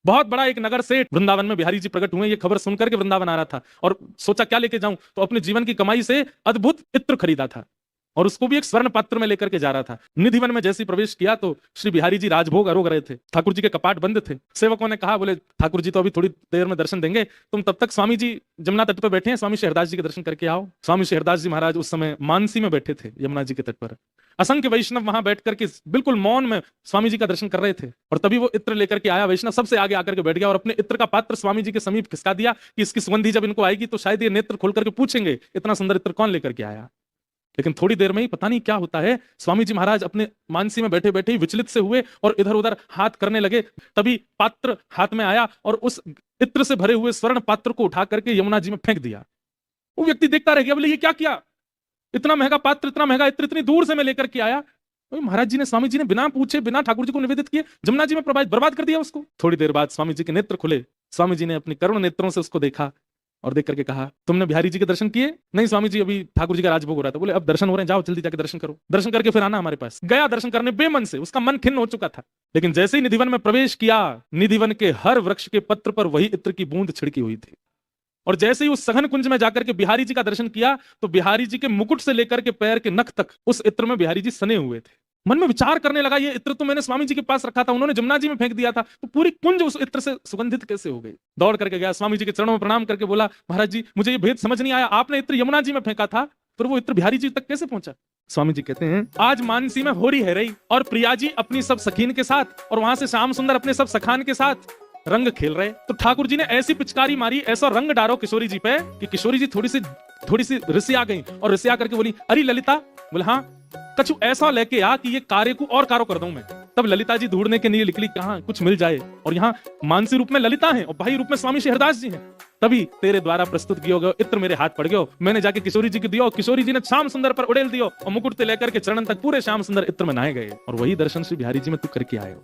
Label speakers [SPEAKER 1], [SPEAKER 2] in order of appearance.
[SPEAKER 1] बहुत बड़ा एक नगर सेठ वृंदावन में बिहारी जी प्रकट हुए, ये खबर सुनकर के वृंदावन आ रहा था और सोचा क्या लेके जाऊं, तो अपने जीवन की कमाई से अद्भुत इत्र खरीदा था और उसको भी एक स्वर्ण पात्र में लेकर के जा रहा था। निधिवन में जैसे प्रवेश किया तो श्री बिहारी जी राजभोग अरोग रहे थे, ठाकुर जी के कपाट बंद थे। सेवकों ने कहा, बोले ठाकुर जी तो अभी थोड़ी देर में दर्शन देंगे, तुम तब तक स्वामी जी जमुना तट पर बैठे हैं, स्वामी शहरदास जी के दर्शन करके आओ। स्वामी शहरदास जी महाराज उस समय मानसी में बैठे थे यमुना जी के तट पर। असंख्य वैष्णव वहां बैठ करके बिल्कुल मौन में स्वामी जी का दर्शन कर रहे थे और तभी वो इत्र लेकर के आया। वैष्णव सबसे आगे आकर के बैठ गया और अपने इत्र का पात्र स्वामी जी के समीप खिसका दिया कि इसकी सुगंधी जब इनको आएगी तो शायद ये नेत्र खोल करके पूछेंगे इतना सुंदर इत्र कौन लेकर के आया। लेकिन थोड़ी देर में ही पता नहीं क्या होता है, स्वामी जी महाराज अपने मानसी में बैठे बैठे ही विचलित से हुए और इधर उधर हाथ करने लगे। तभी पात्र हाथ में आया और उस इत्र से भरे हुए स्वर्ण पात्र को उठा करके यमुना जी में फेंक दिया। वो व्यक्ति देखता रह गया, बोले ये क्या किया, इतना महंगा पात्र, इतना महंगा इत्र इतनी दूर से मैं लेकर के आया। महाराज जी ने, स्वामी जी ने बिना पूछे बिना ठाकुर जी को निवेदित किए जमुना जी में बर्बाद कर दिया उसको। थोड़ी देर बाद स्वामी जी के नेत्र खुले, स्वामी जी ने अपने करुण नेत्रों से उसको देखा और देख करके कहा, तुमने बिहारी जी के दर्शन किए? नहीं स्वामी जी, अभी ठाकुर जी का राजभोग हो रहा था। बोले अब दर्शन हो रहे हैं, जाओ जल्दी जाके दर्शन करो, दर्शन करके फिर आना हमारे पास। गया दर्शन करने बेमन से, उसका मन खिन्न हो चुका था। लेकिन जैसे ही निधिवन में प्रवेश किया, निधिवन के हर वृक्ष के पत्र पर वही इत्र की बूंद छिड़की हुई थी और जैसे ही उस सघन कुंज में जाकर के बिहारी जी का दर्शन किया तो बिहारी जी के मुकुट से लेकर के पैर के नख तक उस इत्र में बिहारी जी सने हुए थे। मन में विचार करने लगा, ये इत्र तो मैंने स्वामी जी के पास रखा था, उन्होंने जमुना जी में फेंक दिया था, तो पूरी कुंज उस इत्र से सुगंधित कैसे हो गई। दौड़ करके गया, स्वामी जी के चरणों में प्रणाम करके बोला, महाराज जी मुझे ये भेद समझ नहीं आया, आपने इत्र यमुना जी में फेंका था, फिर वो इत्र बिहारी जी तक कैसे पहुंचा? स्वामी जी कहते हैं, आज मानसी में होरी है रही और प्रिया जी अपनी सब सखीन के साथ और वहां से श्याम सुंदर अपने सब सखान के साथ रंग खेल रहे, तो ठाकुर जी ने ऐसी पिचकारी मारी, ऐसा रंग डारो किशोरी जी पे कि किशोरी जी थोड़ी सी रिसिया गई और रिसिया करके बोली, अरे ललिता, बोले हाँ, कछु ऐसा लेके आ कि ये कार्य को और कारो कर दूं मैं। तब ललिता जी ढूंढने के लिए निकली, कहां कुछ मिल जाए, और यहाँ मानसी रूप में ललिता है और भाई रूप में स्वामी शहरदास जी हैं। तभी तेरे द्वारा प्रस्तुत किया गया इत्र मेरे हाथ पड़ गयो, मैंने जाके किशोरी जी को दियो, किशोरी जी ने श्याम सुंदर पर उड़ेल दियो और मुकुट से लेकर के चरण तक पूरे श्याम सुंदर इत्र में नहाए गए और वही दर्शन श्री बिहारी जी में तू करके आए हो।